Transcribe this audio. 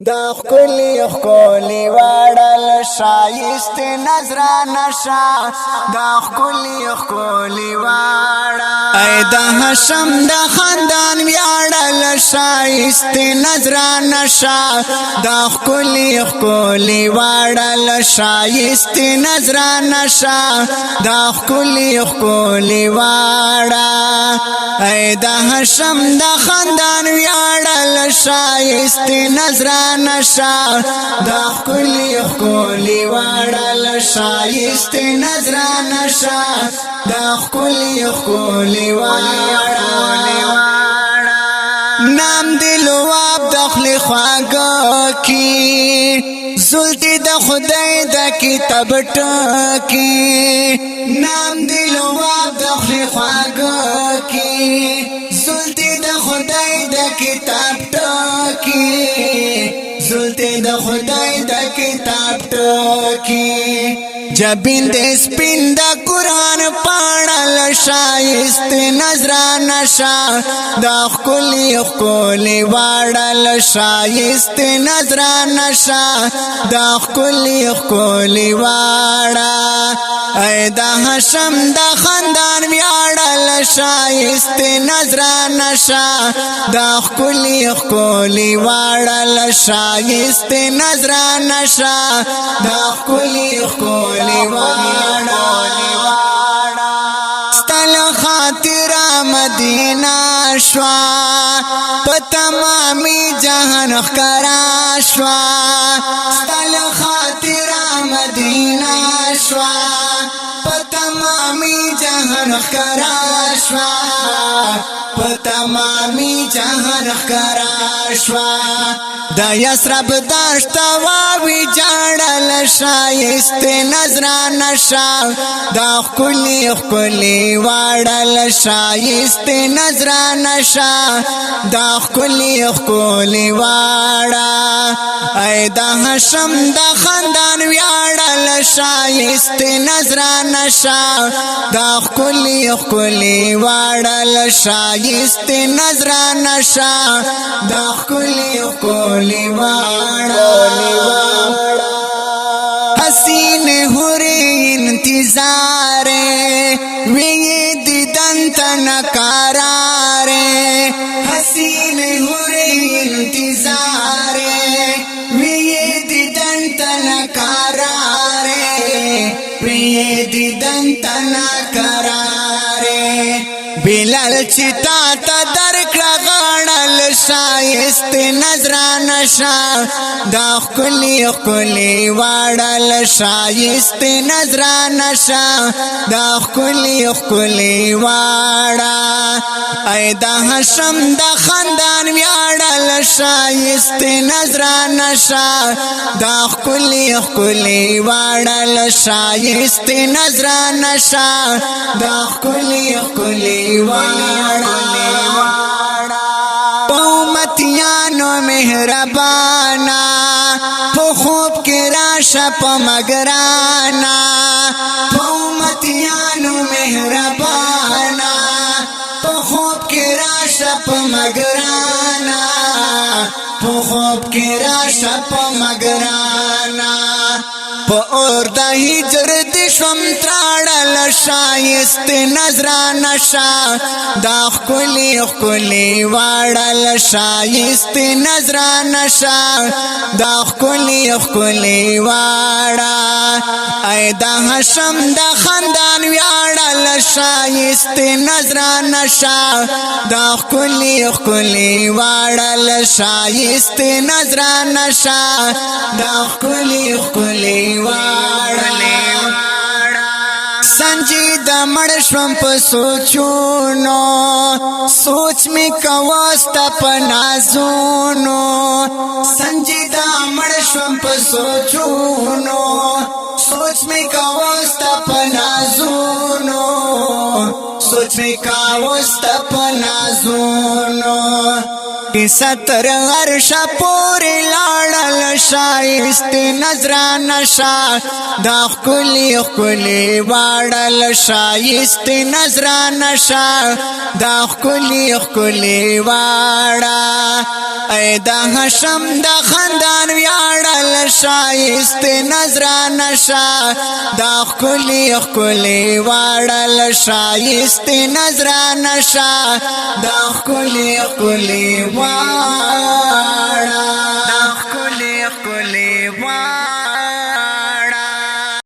دا خکلی وړل شایست نظرانه شا دا خکلی وړل ای د هشم د خاندان ویاړل شایست نظرانه شا دا خکلی وړل شایست نظرانه شا دا خکلی وړل ای د هشم د خاندان ویاړل شایست نظرانه شا دا خکلی وړل شایست نظرانه شا دا خکلی وړل نام دلواب دخل خواگا کی زلطی د خدای د کتاب ټکی نام دلواب دخل خواگا کی زلطی د خدای د کتاب ټکی زلطی د خدای د کتاب ټکی جبین د سپین د قرآن پاړل شایست نظرانه شا دا خکلی وړل شایست نظرانه شا دا خکلی وړل ای د هشم د خاندان ویاړل شایست نظرانه شا دا خکلی وړل شایست نظرانه شا دا خکلی ستل خاطر مدینہ شوا پتمامی جہان خکرا شوا ستل خاطر مدینہ شوا پتمامی جہان خکرا شوا پتمامی جہان خکرا شوا دا یسرب داشت واوی جاڑل شایست نظرانه شا دا خکلی وړل شایست نظرانه شا دا خکلی وړل ای د هشم د خاندان ویاړل شایست نظرانه شا دا خکلی وړل شایست نظرانه شا دا خکلی حسین ہوری انتظار وی دیدن تنکارار حسین ہوری انتظار وی دیدن تنکارار وی دیدن تنکارار بلال چتا تا درکړه غاړل شایست نظرانه شا دا خکلی وړل شایست نظرانه شا دا خکلی وړل ای د هشم د خاندان ویاړل شایست نظرانه شا دا خکلی وړل شایست نظرانه شا دا خکلی وړل پومتیانو مهربانا پو خوب کی راشا پا مگرانا پومتیانو مهربانا پو خوب کی راشا پا مگرانا پو خوب کی راشا پا مگرانا پا اور دا ہجر دشم تراڑل شایست نظرانه شا دا خکلی وړل شایست نظرانه شا دا خکلی وړل ای د هشم د خاندان ویاړل شایست نظرانه شا دا خکلی وړل شایست نظرانه شا دا خکلی وړل سنجید مړشم په سوچونو سوچ می کواستا په نازونو سنجید مړشم په سوچونو سوچ می کواستا په نازونو سوچ می کواستا په نازونو ستر عرش پوری لاړل شایست نظرانه شا دا خکلی خکلی واړل شایست نظرانه شا دا خکلی خکلی واړه ای دا هشم دا خاندان ویاړل شایست نظرانه شا دا خکلی خکلی واړل شایست نظرانه شا دا خکلی خکلی واړه